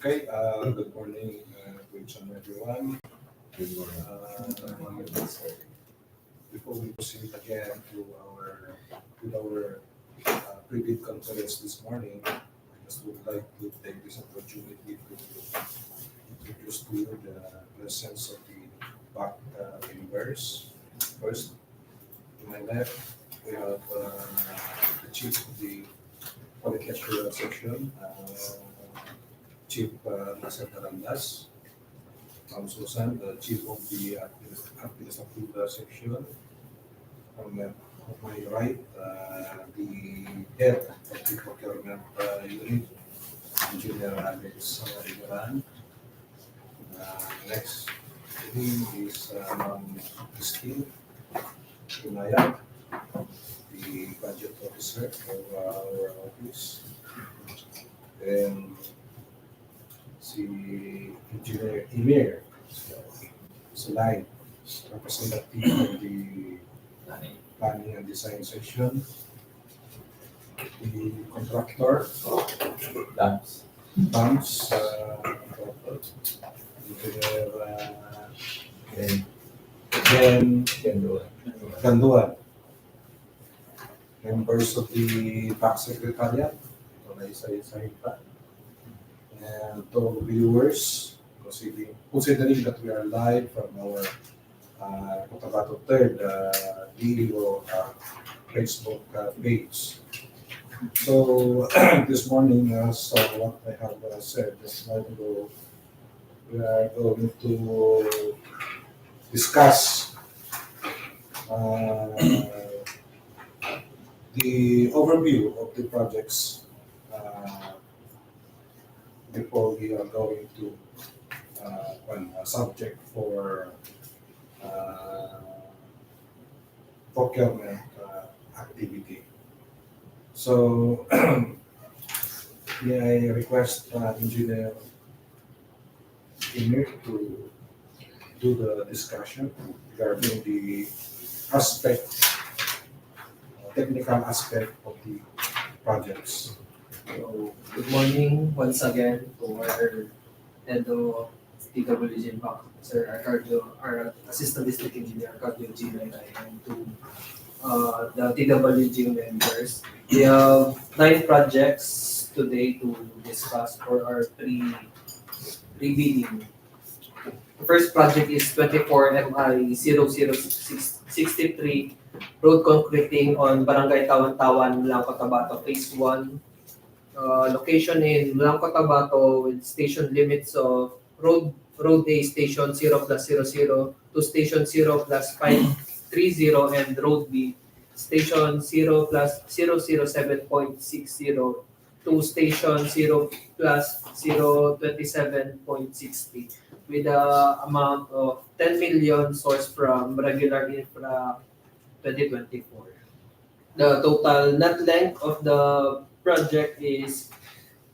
Okay, good morning to each and everyone. Good morning. Before we proceed again with our pre-bid conference this morning, I just would like to take this opportunity to introduce to you the presence of the back members. First, to my left, we have the chief of the Quality Assurance Section, Chief Nasser Carandas. Susan, the Chief of the Administrative Section. On my right, the Head of the Procurement Unit, Engineer Alex BANGILAN. Next to him is Christine Tunaya, the Budget Officer of our office. And si Engineer Emir Salay, representative of the Planning and Design Section. The contractor, Dams, Engineer Ganduan, members of the Tax Secretariat, ito na isa-isa pa. And to viewers, considering that we are live from our Cotabato 3rd DEO Facebook page. So this morning, as what I have said just a while ago, we are going to discuss the overview of the projects before we are going to subject for procurement activity. So I request Engineer Emir to do the discussion regarding the technical aspect of the projects. So, good morning once again to our head of DPWH Sir our Assistant District Engineer Arcadio GLI, and to the TWG members. We have 9 projects today to discuss for our pre-bidding. The first project is 24 MI 00663 road concreting on Barangay TAWAN-TAWAN, Cotabato, Phase 1. Location in Cotabato with station limits of Road A Station 0+00 to Station 0+530, and Road B Station 0+007.60 to Station 0+027.60 with an amount of 10 million sourced from regular infra 2024. The total net length of the project is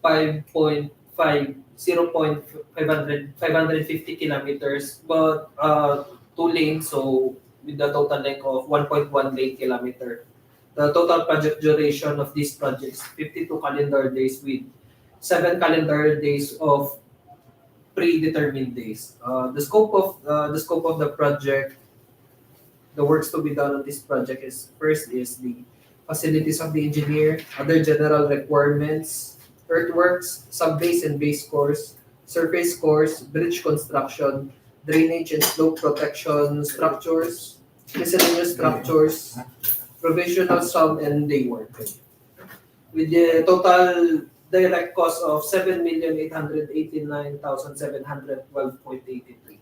550 kilometers, but 2 lanes, so with the total length of 1.1 lane kilometer. The total project duration of this project is 52 calendar days with 7 calendar days of predetermined days. The scope of the project, the works to be done on this project is first is the facilities of the engineer, other general requirements, earthworks, sub-base and base course, surface course, bridge construction, drainage and slope protection structures, miscellaneous structures, provisional sum and day work. With the total direct cost of 7,889,712.83.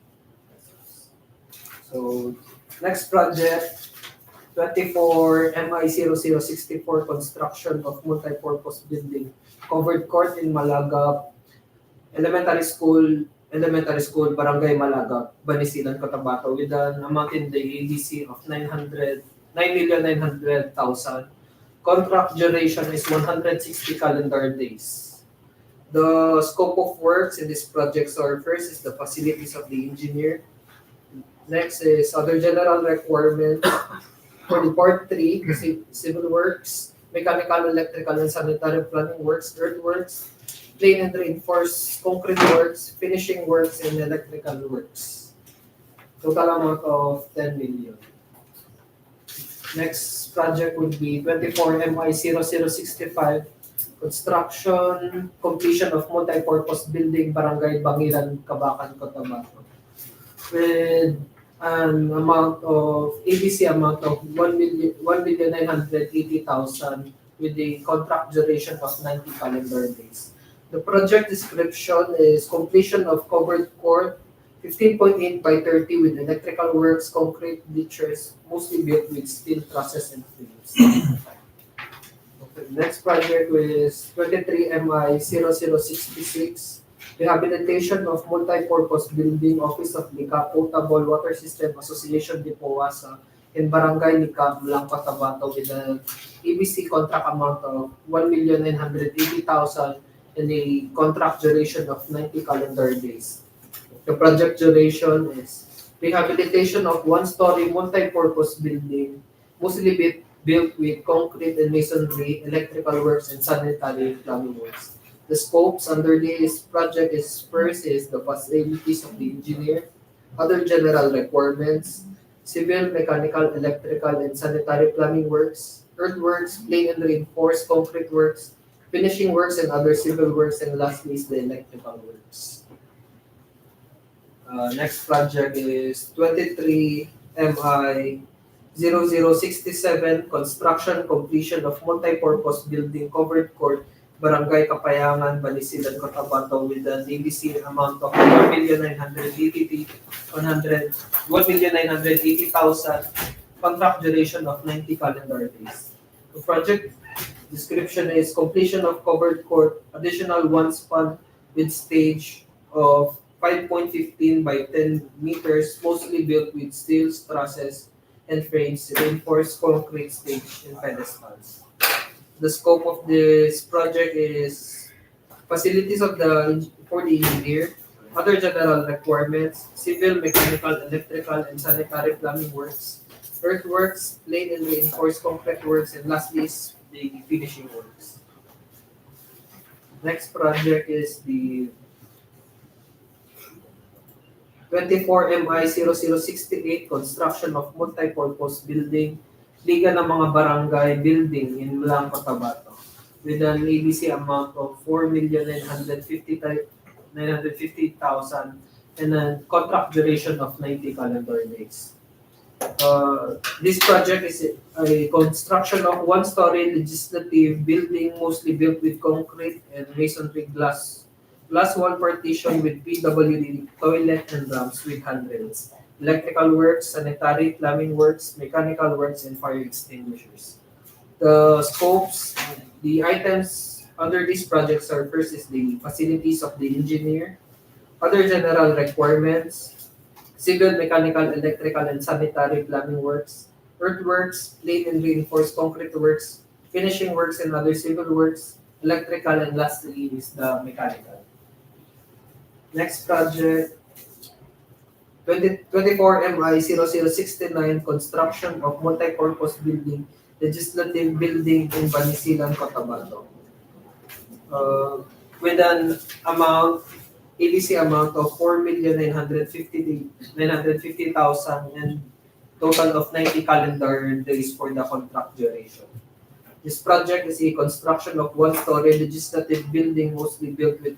So next project, 24 MI 0064 construction of multi-purpose building, covered court in MALAGAP, elementary school, Barangay MALAGAP, Banisilan, Cotabato, with an amount in the ADC of 9,900,000. Contract duration is 160 calendar days. The scope of works in these projects are: first is the facilities of the engineer. Next is other general requirements. For the part 3, civil works, mechanical, electrical, and sanitary planning works, earthworks, plain and reinforced concrete works, finishing works, and electrical works. Total amount of 10 million. Next project would be 24MI0065, construction, completion of multi-purpose building, Barangay Bangilan, KABACAN, Cotabato, with an amount of ABC amount of 1,980,000 with a contract duration of 90 calendar days. The project description is completion of covered court 15.8 by 30 with electrical works, concrete bleachers, mostly built with steel trusses and frames. Okay, next project is 23MI0066, rehabilitation of multi-purpose building, Office of LIKA, Potable Water System Association-LIPOWASA, in Barangay LIKA, Cotabato, with an ABC contract amount of 1,980,000 and a contract duration of 90 calendar days. The project duration is rehabilitation of one-story multi-purpose building, mostly built with concrete and masonry, electrical works, and sanitary plumbing works. The scopes under this project is first is the facilities of the engineer, other general requirements, civil, mechanical, electrical, and sanitary plumbing works, earthworks, plain and reinforced concrete works, finishing works, and other civil works, and lastly is the electrical works. Next project is 23MI0067, construction completion of multi-purpose building, covered court, Barangay Kapayangan, Banisilan, Cotabato, with an ABC amount of 1,980,000, contract duration of 90 calendar days. The project description is completion of covered court, additional one span with stage of 5.15 by 10 meters, mostly built with steel trusses and frames, reinforced concrete stage and pedestals. The scope of this project is facilities of for the engineer, other general requirements, civil, mechanical, electrical, and sanitary plumbing works, earthworks, plain and reinforced concrete works, and lastly is the finishing works. Next project is the 24MI0068, construction of multi-purpose building, LIGA ng mga barangay building in Cotabato, with an ABC amount of 4,950,000 and a contract duration of 90 calendar days. This project is a construction of one-story legislative building, mostly built with concrete and masonry glass wall partition with PWD toilet and ramps with handrails, electrical works, sanitary plumbing works, mechanical works, and fire extinguishers. The scopes, the items under these projects are first is the facilities of the engineer, other general requirements, civil, mechanical, electrical, and sanitary plumbing works, earthworks, plain and reinforced concrete works, finishing works, and other civil works, electrical, and lastly is the mechanical. Next project, 24MI0069, construction of multi-purpose building, legislative building in Banisilan, Cotabato, with an amount, ABC amount of 4,950,000 and total of 90 calendar days for the contract duration. This project is a construction of one-story legislative building, mostly built with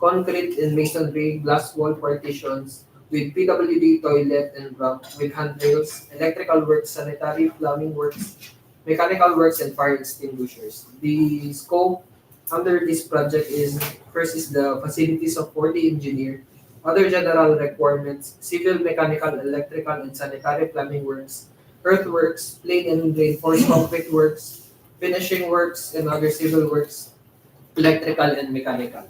concrete and masonry glass wall partitions, with PWD toilet and ramp with handrails, electrical works, sanitary plumbing works, mechanical works, and fire extinguishers. The scope under this project is first is the facilities for the engineer, other general requirements, civil, mechanical, electrical, and sanitary plumbing works, earthworks, plain and reinforced concrete works, finishing works, and other civil works, electrical and mechanical.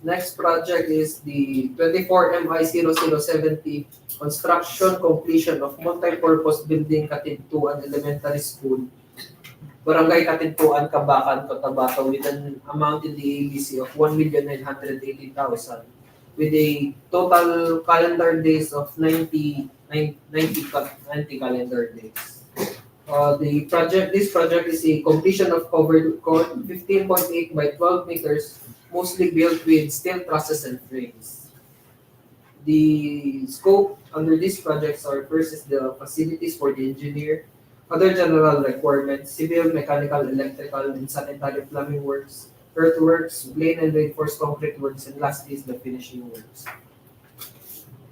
Next project is the 24MI0070, construction completion of multi-purpose building, Katintuan Elementary School, Barangay Katintuan, KABACAN, Cotabato, with an amount in the ABC of 1,980,000, with a total calendar days of 90 calendar days. This project is a completion of covered court, 15.8 by 12 meters, mostly built with steel trusses and frames. The scope under these projects are: first is the facilities for the engineer, other general requirements, civil, mechanical, electrical, and sanitary plumbing works, earthworks, plain and reinforced concrete works, and lastly is the finishing works.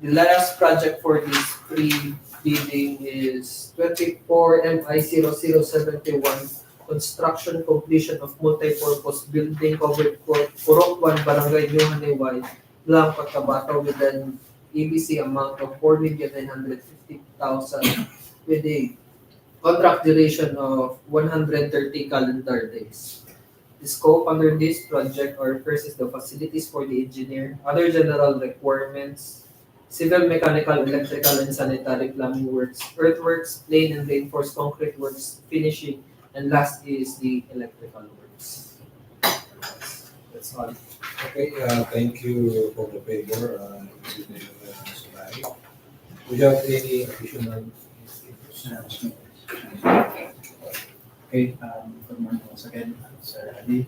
The last project for this pre-bidding is 24 MI 00721, construction completion of multi-purpose building covered court, Purok 1, Barangay New Haniway, Cotabato, with an EBC amount of 4,950,000 with a contract duration of 130 calendar days. The scope under this project are: first is the facilities for the engineer, other general requirements, civil, mechanical, electrical, and sanitary plumbing works, earthworks, plain and reinforced concrete works, finishing, and last is the electrical works. That's all. Okay, thank you for the favor, Engineer Sulay. Do you have any additional? Okay, good morning once again, Sir Adi,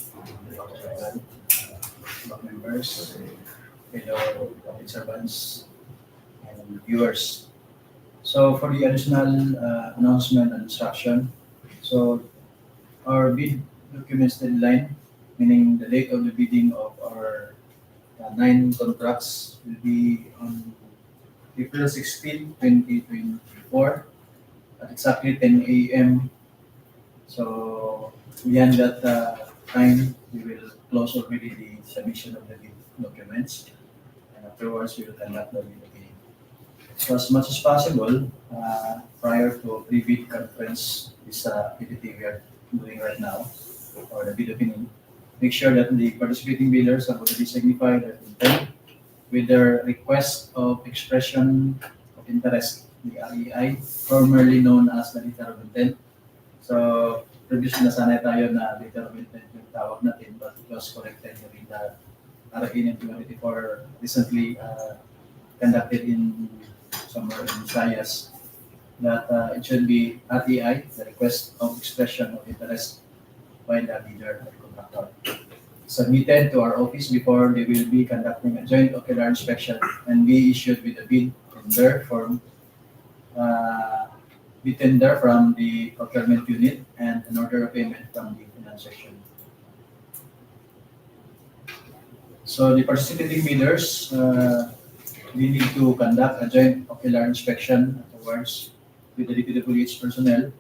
block members, fellow public servants, and viewers. So for the additional announcement and instruction, so our bid documents deadline, meaning the date of the bidding of our 9 contracts, will be on April 16, 2024 at exactly 10 a.m. So beyond that time, we will close already the submission of the bid documents, and afterwards we will conduct the bid bidding. So as much as possible, prior to pre-bid conference, this PDT we are doing right now, or the bid opinion, make sure that the participating bidders have already signified their intent with their request of expression of interest, the REI, formerly known as the letter of intent. So, previous na sanay tayo na letter of intent yung tawag natin, but it was corrected during the REN 2024 recently conducted in somewhere in Visayas, that it should be REI, the request of expression of interest by the bidder or contractor, submitted to our office before they will be conducting a joint ocular inspection and be issued with a bid tender form, bid tender from the procurement unit and an order of payment from the finance section. So the participating bidders, we need to conduct a joint ocular inspection afterwards with the DPWH personnel,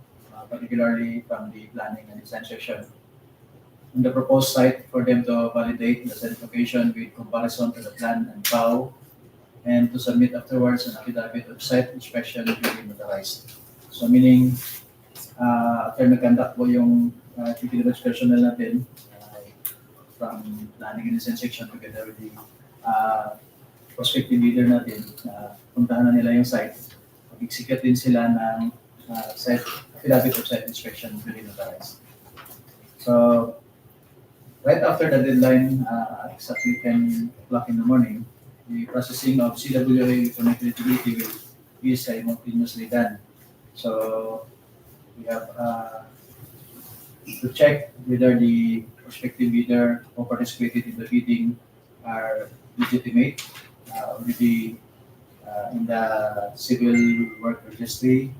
particularly from the planning and design section, on the proposed site for them to validate the said location with comparison to the plan and POW, and to submit afterwards an affidavit of site inspection duly notarized. So meaning, after nag-conduct po yung DPWH personnel natin from planning and design section together with the prospective bidder natin, puntahan na nila yung site, mag-execute din sila ng site affidavit of site inspection duly notarized. So, right after the deadline, at exactly 10 o'clock in the morning, the processing of CWA electronic eligibility will be simultaneously done. So, we have to check whether the prospective bidder who participated in the bidding are legitimate, already in the civil work registry,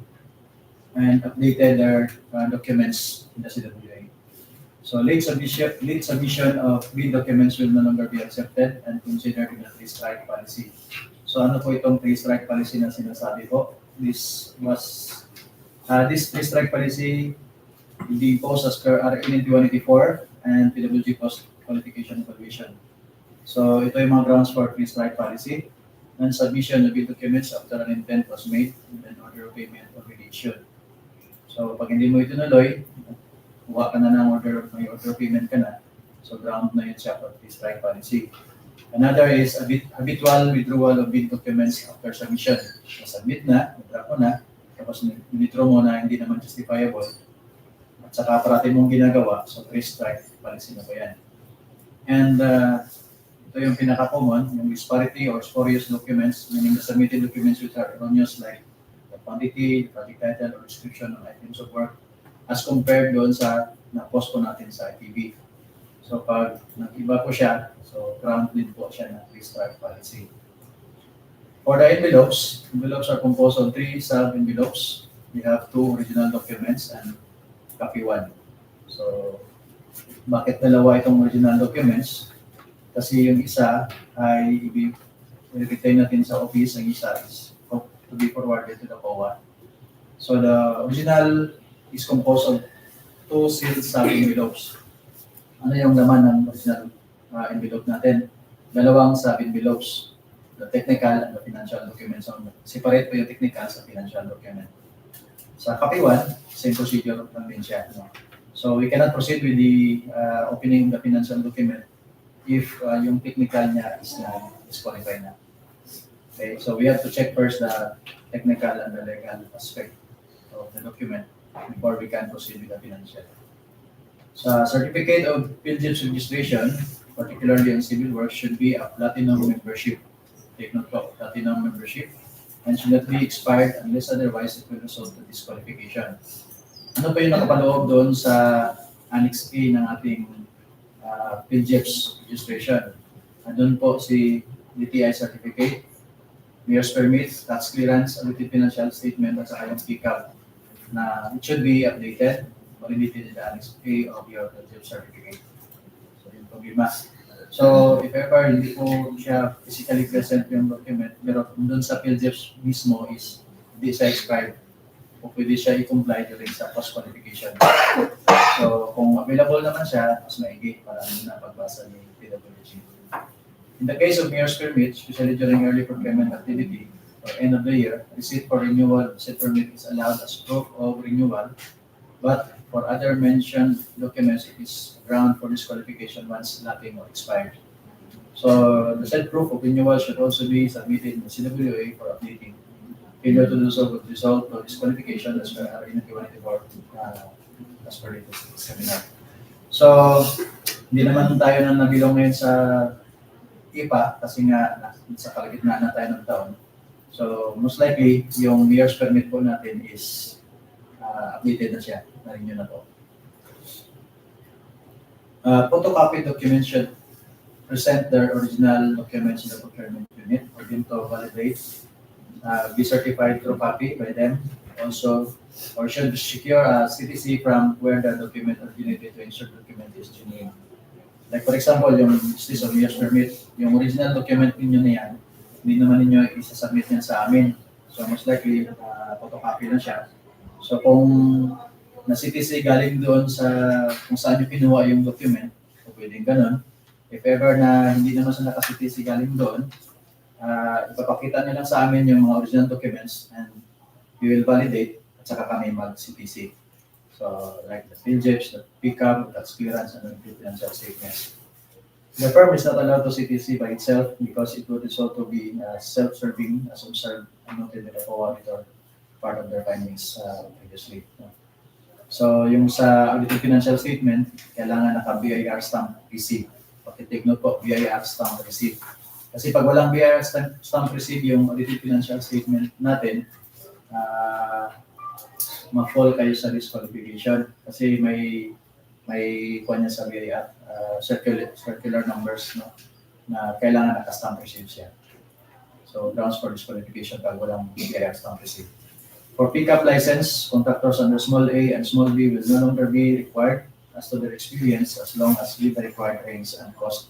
and updated their documents in the CWA. So late submission of bid documents will no longer be accepted and considered in the three-strike policy. So ano po itong three-strike policy na sinasabi po? This three-strike policy will be imposed as per REN 184 and PWG Post Qualification Evaluation. So ito yung mga grounds for three-strike policy, and submission of bid documents after an intent was made and an order of payment already issued. So pag hindi mo ito nuloy, kuha ka na ng may order of payment ka na, so ground na yun siya for three-strike policy. Another is habitual withdrawal of bid documents after submission. Submit na, withdraw mo na, tapos withdraw mo na hindi naman justifiable, at saka parati mong ginagawa, so three-strike policy na po yan. And ito yung pinaka-common, yung disparity or spurious documents, meaning the submitted documents which are erroneous, like the quantity, project title, or description ng items of work as compared doon sa na-post po natin sa IPB. So pag nag-iba po siya, so ground din po siya ng pre-strike policy. For the envelopes are composed of 3 sub-envelopes. We have 2 original documents and copy 1. So bakit dalawa itong original documents? Kasi yung isa ay i-retain natin sa office, ang isa is to be forwarded to the COA. So the original is composed of 2 sealed sub-envelopes. Ano yung laman ng original envelope natin? Dalawang sub-envelopes, the technical and the financial documents. So, separate po yung technical sa financial document. Sa copy 1, same procedure lang din siya. No? So we cannot proceed with the opening the financial document if yung technical niya is disqualified na. Okay, so we have to check first the technical and the legal aspect of the document before we can proceed with the financial. Sa certificate of PhilGIPS registration, particularly in civil work, should be a platinum membership. Take note of platinum membership and should not be expired unless otherwise it will result to disqualification. Ano pa yung nakapaloob doon sa Annex A ng ating PhilGIPS registration? Andun po si DTI certificate, mayor's permit, tax clearance, audited financial statement, at saka yung PCAP na it should be updated, validated in the Annex A of your PhilGIPS certificate. So yun po lima. So if ever hindi po siya physically present yung document, pero doon sa PhilGIPS mismo is hindi siya expired, o pwede siya i-comply during sa post-qualification. So kung available naman siya, mas maigi para na pagbasa ni DPWH. In the case of mayor's permit, especially during early procurement activity or end of the year, receipt for renewal of said permit is allowed as proof of renewal, but for other mentioned documents, it is ground for disqualification once lapsing or expired. So the said proof of renewal should also be submitted in the CWA for updating. Failure to do so would result to disqualification as per RE 9194 as per latest seminar. So hindi naman tayo na nabilong ngayon sa IPA kasi nga sa kalagitnaan na tayo ng taon. So most likely, yung mayor's permit po natin is updated na siya, na-renew na po. Photocopy documents should present their original documents in the procurement unit for them to validate, be certified through copy by them also, or should secure a CTC from where the document originated to ensure document is genuine. Like for example, yung justice of mayor's permit, yung original document ninyo na yan, hindi naman ninyo isasubmit yan sa amin. So most likely, photocopy lang siya. So kung na-CTC galing doon sa kung saan yung pinuha yung document, o pwedeng ganun, if ever na hindi naman sa naka-CTC galing doon, ipapakita nyo lang sa amin yung mga original documents and we will validate at saka kami mag-CTC. So like the PhilGIPS, the PCAP, the tax clearance, and the financial statements. The firm is not allowed to CTC by itself because it would result to be self-serving as observed and noted by the auditor, part of their findings previously. So yung sa audited financial statement, kailangan naka-BIR stamp receipt. Take note po, BIR stamp receipt. Kasi pag walang BIR stamp receipt yung audited financial statement natin, ma-fall kayo sa disqualification. Kasi may kuha niya sa BIR, circular numbers, no, na kailangan naka-stamp receipt siya. So grounds for disqualification pag walang BIR stamp receipt. For pickup license, contractors under small a and small b will no longer be required as to their experience as long as the required range and cost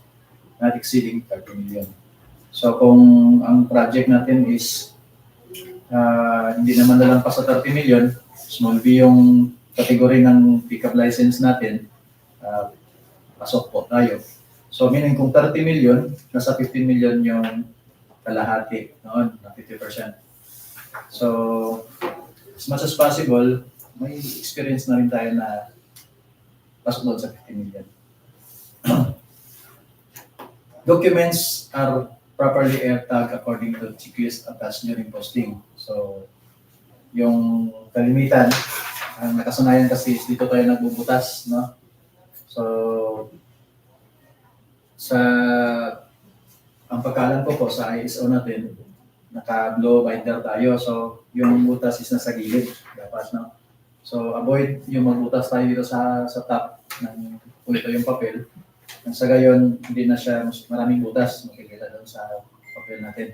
not exceeding 30 million. So kung ang project natin is hindi naman nalampas sa 30 million, small b yung category ng pickup license natin, pasok po tayo. So meaning kung 30 million, nasa 15 million yung kalahati noon, na 50%. So, as much as possible, may experience na rin tayo na pasok doon sa 15 million. Documents are properly air-tagged according to the checklist attached during posting. So, yung kalimitan, ang nakasanayan kasi is dito tayo nagbubutas, no? So, ang pagkaalam ko po sa ISO natin, naka-blow binder tayo. So, yung butas is nasa gilid. Dapat, no? So, avoid yung magbutas tayo dito sa top ng kung ito yung papel. Nang sa gayon, hindi na siya maraming butas. Makikita doon sa papel natin.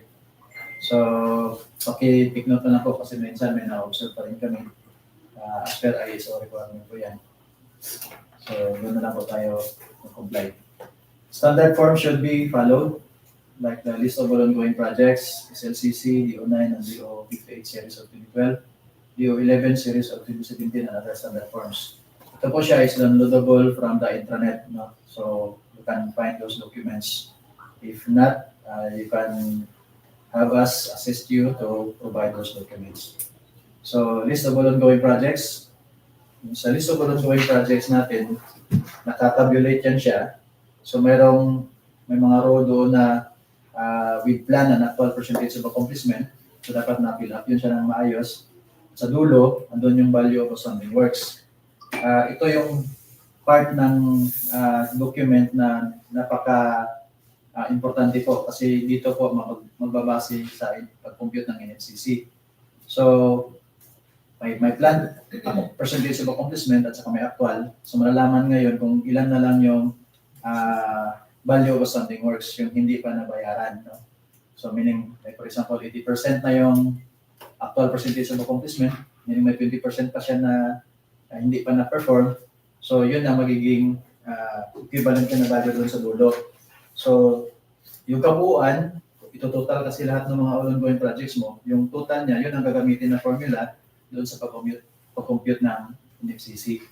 So, take note na lang po kasi minsan may na-observe pa rin kami. As per ISO requirement po yan. So, doon na lang po tayo mag-comply. Standard form should be followed, like the list of all ongoing projects, SLCC, DO9 and DO58 series of 2012, DO11 series of 2017, and other standard forms. Ito po siya is downloadable from the intranet. No? So, you can find those documents. If not, you can have us assist you to provide those documents. So, list of all ongoing projects. Sa list of all ongoing projects natin, nakatabulate yan siya. So, may mga row doon na with plan and actual percentage of accomplishment. So, dapat na-fill up yun siya ng maayos. Sa dulo, andun yung value of outstanding works. Ito yung part ng document na importante po kasi dito po magbabase sa pag-compute ng NFCC. So, may plan, percentage of accomplishment at saka may actual. So, malalaman ngayon kung ilan na lang yung value of outstanding works, yung hindi pa nabayaran. No? So, meaning, like for example, 80% na yung actual percentage of accomplishment, meaning may 20% pa siya na hindi pa na-perform. So, yun na magiging equivalent na value doon sa dulo. So, yung kabuuan, ito total kasi lahat ng mga ongoing projects mo, yung total niya, yun ang gagamitin na formula doon sa pag-compute ng NFCC.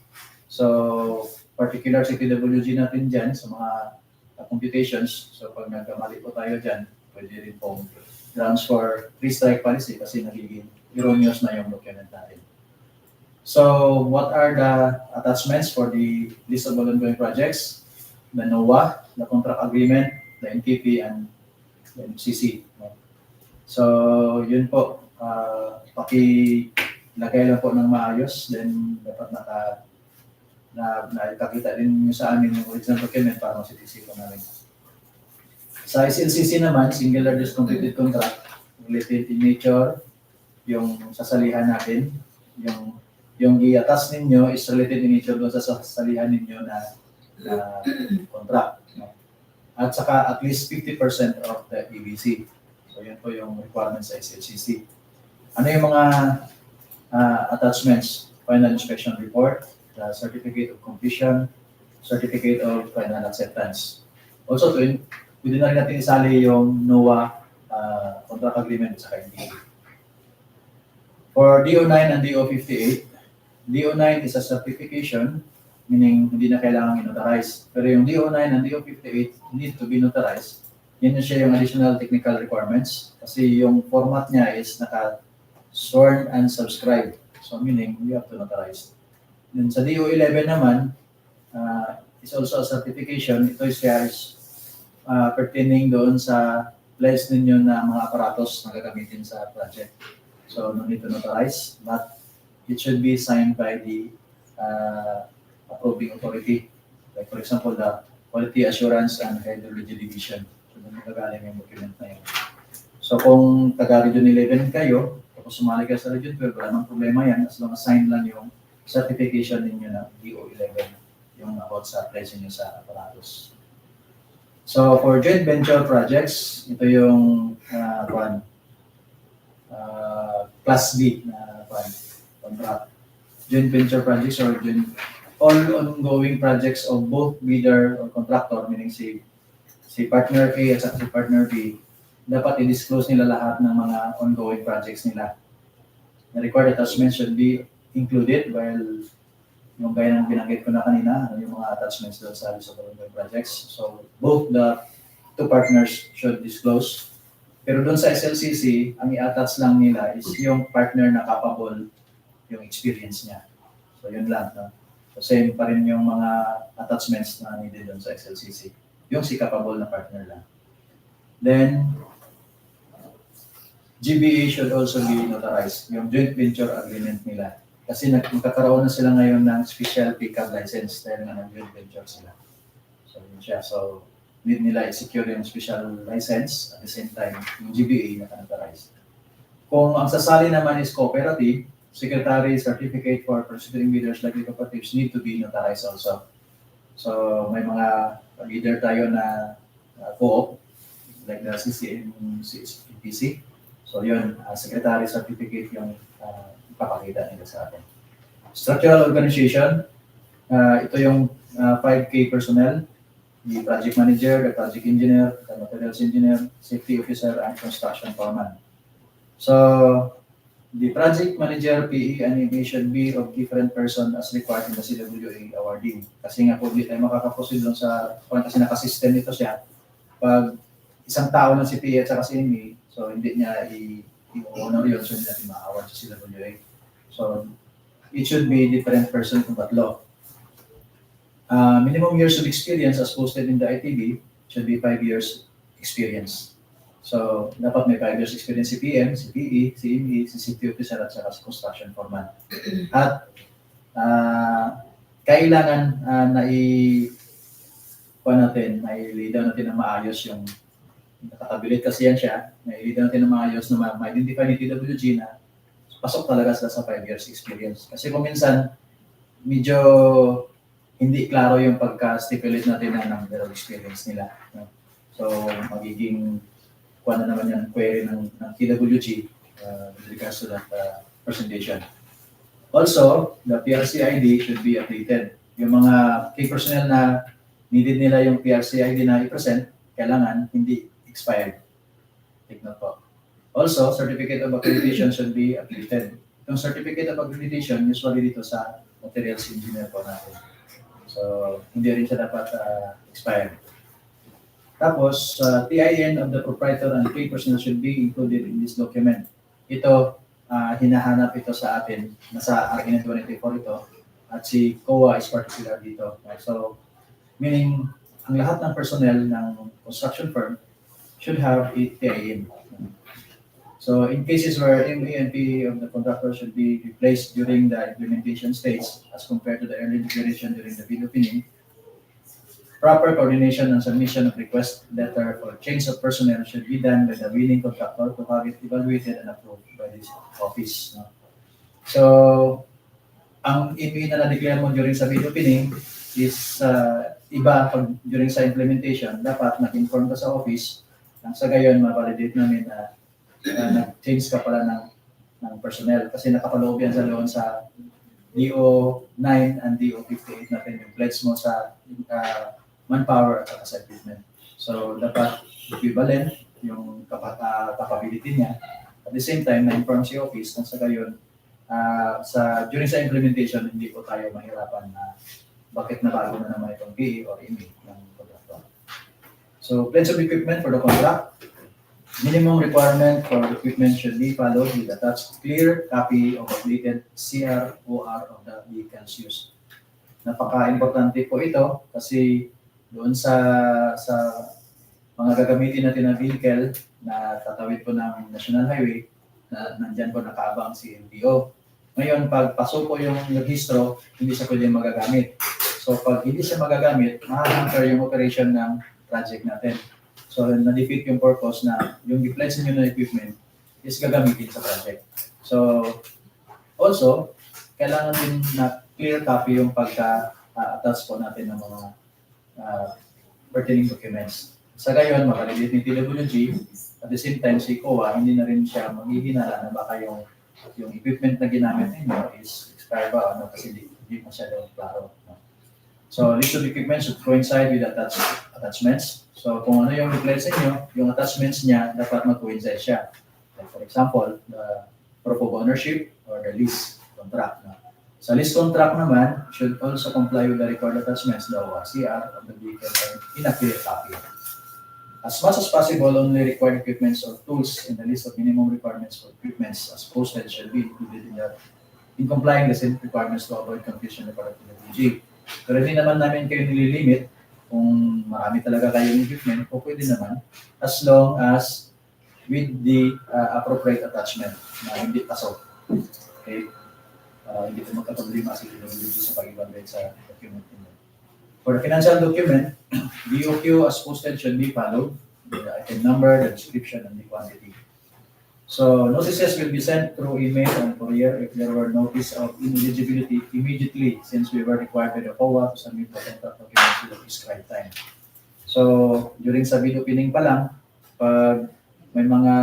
So, particular sa TWG natin dyan sa mga computations. So, pag nagkamali po tayo dyan, pwede rin pong grounds for three-strike policy kasi nagiging erroneous na yung document natin. So, what are the attachments for the list of ongoing projects? The NOAA, the contract agreement, the NTP, and the NFCC. So, yun po. Pakilagay lang po ng maayos. Then, dapat nakakita din nyo sa amin yung original document para masitisi ko namin. Sa SLCC naman, single largest completed contract, related in nature, yung sasalihan natin, yung i-attach ninyo is related in nature doon sa sasalihan ninyo na contract. No? At saka at least 50% of the EBC. So yun po yung requirements sa SLCC. Ano yung mga attachments? Final inspection report, the certificate of completion, certificate of final acceptance. Also, pwede na rin natin isali yung NOAA contract agreement sa NTP. For DO9 and DO58, DO9 is a certification, meaning hindi na kailangan i-notarize. Pero yung DO9 and DO58 need to be notarized. Yan na siya yung additional technical requirements kasi yung format niya is naka-sworn and subscribed. So meaning, you have to notarize. Then sa DO11 naman, is also a certification. Ito is pertaining doon sa pledge ninyo na mga aparatos na gagamitin sa project. So no need to notarize, but it should be signed by the approving authority. Like for example, the Quality Assurance and Hydrology Division. So doon magagaling yung document na yun. So kung taga-Region 11 kayo, tapos sumali kayo sa Region 12, wala nang problema yan as long as sign lang yung certification ninyo ng DO11, yung about sa pledge ninyo sa aparatos. So for joint venture projects, ito yung Class B na contract. Joint venture projects or all ongoing projects of both bidder or contractor, meaning si partner A at si partner B, dapat i-disclose nila lahat ng mga ongoing projects nila. The required attachments should be included while yung gaya ng binanggit ko na kanina, yung mga attachments doon sa list of ongoing projects. So both the two partners should disclose. Pero doon sa SLCC, ang i-attach lang nila is yung partner na capable yung experience niya. So yun lang. No? So same pa rin yung mga attachments na needed doon sa SLCC. Yung si capable na partner lang. Then, GBA should also be notarized. Yung joint venture agreement nila. Kasi magkakaroon na sila ngayon ng special pickup license dahil nga ng joint venture sila. So yun siya. So need nila i-secure yung special license at the same time yung GBA na notarized. Kung ang sasali naman is cooperative, secretary certificate for proceeding bidders like the cooperatives need to be notarized also. So may mga leader tayo na co-op like the CCMPC. So yun, secretary certificate yung ipapakita nila sa atin. Structural organization, ito yung 5K personnel, the project manager, the project engineer, the materials engineer, safety officer, and construction foreman. So the project manager, PE, and ME should be of different person as required in the CWA awardee. Kasi nga po, hindi tayo makakaproceed doon sa, kasi nakasystem ito siya. Pag isang tao na si PE at saka si ME, so hindi niya i-honor yun, so hindi natin ma-award sa CWA. So it should be different person kung tatlo. Minimum years of experience as posted in the ITB should be 5 years experience. So, dapat may 5 years experience si PM, si PE, si ME, si safety officer at saka si construction foreman. At kailangan na-lay down natin na maayos yung nakakabilit kasi yan siya, na-lay down natin na maayos na ma-identify ni TWG na pasok talaga sila sa 5 years experience. Kasi kung minsan, medyo hindi klaro yung pagka-stipulate natin ng number of experience nila. So, magiging kuha na naman yung query ng TWG with regards to that presentation. Also, the PRC ID should be updated. Yung mga key personnel na needed nila yung PRC ID na i-present, kailangan hindi expired. Take note po. Also, certificate of accreditation should be updated. Yung certificate of accreditation, usually dito sa materials engineer po natin. So, hindi rin siya dapat expired. Tapos, TIN of the proprietor and key personnel should be included in this document. Ito, hinahanap ito sa atin, nasa RN 24 ito, at si COA is particular dito. So, meaning, ang lahat ng personnel ng construction firm should have a TIN. So, in cases where ME and PE of the contractor should be replaced during the implementation stage as compared to the early declaration during the bid opening, proper coordination and submission of request letter for change of personnel should be done by the winning contractor to have it evaluated and approved by this office. So, ang ME na na-declare mo during sa bid opening is iba pag during sa implementation, dapat nag-inform ka sa office nang sa gayon ma-validate namin na nag-change ka pala ng personnel kasi nakapaloob yan sa loan sa DEO 9 and DEO 58 natin yung pledge mo sa manpower at sa equipment. So, dapat equivalent yung capability niya. At the same time, na-inform si office na sa gayon, during sa implementation, hindi po tayo mahirapan na bakit nabago na naman itong PE or ME ng contractor. So, pledge of equipment for the contract. Minimum requirement for equipment should be followed with attached clear copy of updated CROR of the vehicles used. Napaka-importante po ito kasi doon sa mga gagamitin natin na vehicle na tatawid po ng National Highway, na nandyan po nakaabang si LTO. Ngayon, pag pasok po yung registro, hindi siya pwede magagamit. So, pag hindi siya magagamit, ma-hamper yung operation ng project natin. So, na-defeat yung purpose na yung deployment nyo ng equipment is gagamitin sa project. So, also, kailangan din na clear copy yung pagka-attach po natin ng mga pertaining documents. Sa gayon, makalagit ni TWG, at the same time, si COA, hindi na rin siya maghihinala na baka yung equipment na ginamit ninyo is expired ba, kasi hindi masyadong klaro. So, list of equipment should coincide with attachments. So, kung ano yung replace niyo, yung attachments niya, dapat mag-coincide siya. Like for example, the proof of ownership or the lease contract. Sa lease contract naman, should also comply with the required attachments, the ORCR of the vehicle in a clear copy. As much as possible, only required equipments or tools in the list of minimum requirements for equipments as posted should be included in complying the same requirements to avoid confusion with the BRGY. Pero hindi naman namin kayo nililimit kung marami talaga kayong equipment, o pwede naman, as long as with the appropriate attachment na hindi pasok. Okay? Hindi ko magkakablima sa DPWH sa pag-evaluate sa document ninyo. For the financial document, BOQ as posted should be followed, the item number, the description, and the quantity. So notices will be sent through email and courier if there were notice of ineligibility immediately, since we were required by the COA to submit the contract documents with the prescribed time. So during sa bid opening pa lang, pag may mga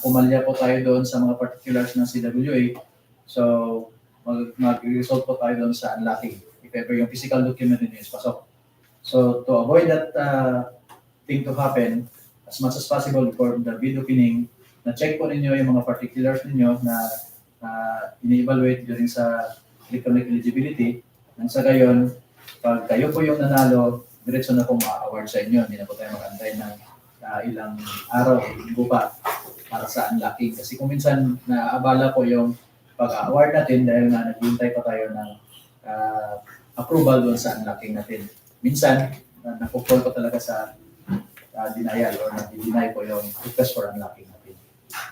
pumalya po tayo doon sa mga particulars ng CWA, so mag-result po tayo doon sa unlocking if ever yung physical document ninyo is pasok. So to avoid that thing to happen, as much as possible before the bid opening, na-check po ninyo yung mga particulars ninyo na ini-evaluate during sa electronic eligibility. Nang sa gayon, pag kayo po yung nanalo, diretso na po ma-award sa inyo. Hindi na po tayo mag-antay ng ilang araw o linggo pa para sa unlocking. Kasi kung minsan naabala po yung pag-award natin dahil nga naghihintay pa tayo ng approval doon sa unlocking natin. Minsan, napo-fall po talaga sa denial or nag-deny po yung request for unlocking natin.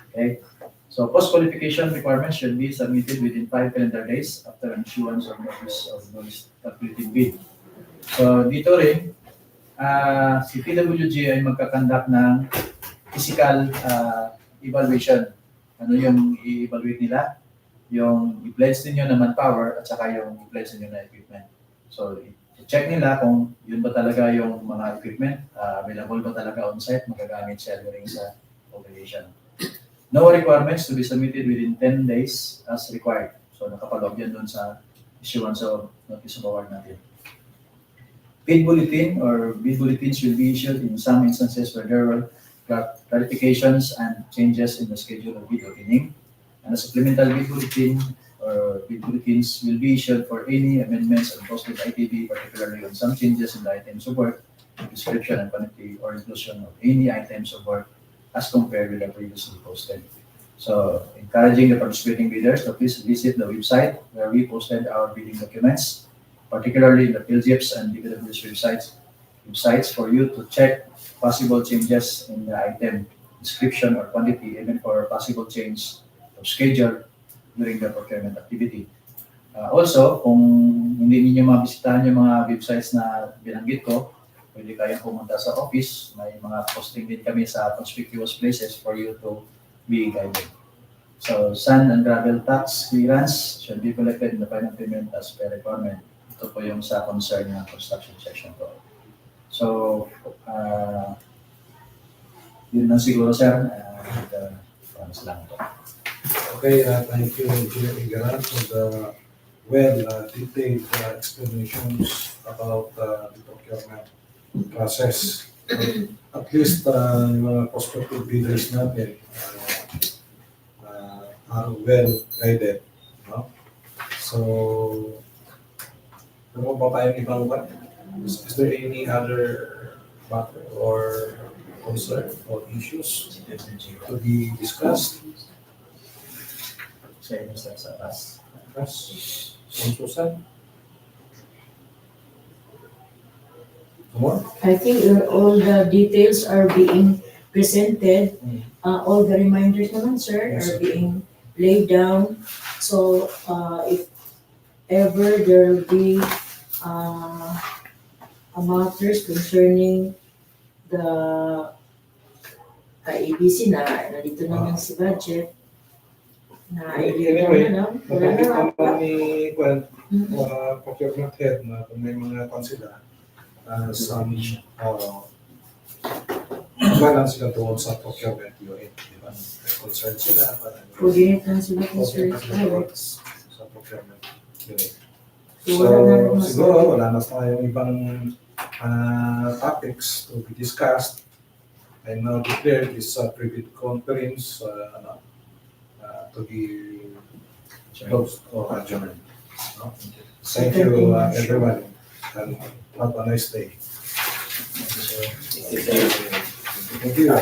Okay? So post-qualification requirements should be submitted within 5 calendar days after an issuance of notice of calculated bid. So dito rin, si PWG ay magkakandak ng physical evaluation. Ano yung i-evaluate nila? Yung i-pledge ninyo na manpower at saka yung i-pledge ninyo na equipment. So i-check nila kung yun ba talaga yung mga equipment, available ba talaga on-site, magagamit siya during sa operation. No requirements to be submitted within 10 days as required. So nakapalog yan doon sa issuance of notice of award natin. Bid bulletin or bid bulletins will be issued in some instances where there were clarifications and changes in the schedule of bid opening. And a supplemental bid bulletin or bid bulletins will be issued for any amendments and posted ITB, particularly on some changes in the items of work, description and quantity, or inclusion of any items of work as compared with the previously posted. So, encouraging the participating bidders to please visit the website where we posted our bidding documents, particularly the PLGIPS and DPWH websites for you to check possible changes in the item, description, or quantity, even for possible change of schedule during the procurement activity. Also, kung hindi ninyo mabisitahan yung mga websites na binanggit ko, pwede kayong pumunta sa office. May mga posting din kami sa conspicuous places for you to be guided. So, sand and gravel tax clearance should be collected in the final payment as per requirement. Ito po yung sa concern ng construction section ko. So, yun lang siguro, sir. Salamat po. Okay, thank you, Engineer Igaran, for the well-detailed explanations about the procurement process. At least yung mga prospective bidders natin are well guided. No? So, ano ba tayong ibang one? Is there any other matter or concern or issues to be discussed? Sa inyo, sir, sa taas. Yes, Susan? More? I think all the details are being presented. All the reminders naman, sir, Yes, are sir. being laid down. So, if ever there will be matters concerning the ABC na nandito naman si budget, na Anyway, wala nabanggit na. naman ni Gwen, Mhm. procurement head na kung may mga consider some balance sila doon sa procurement unit, di ba? May concern sila, Coordinate lang sila kung sir. sa procurement unit. So, wala na naman Siguro wala na tayong ibang topics to be discussed. I now declare this pre-bid conference to be closed or adjourned. No? Thank you, everyone, and have a nice day. Thank you.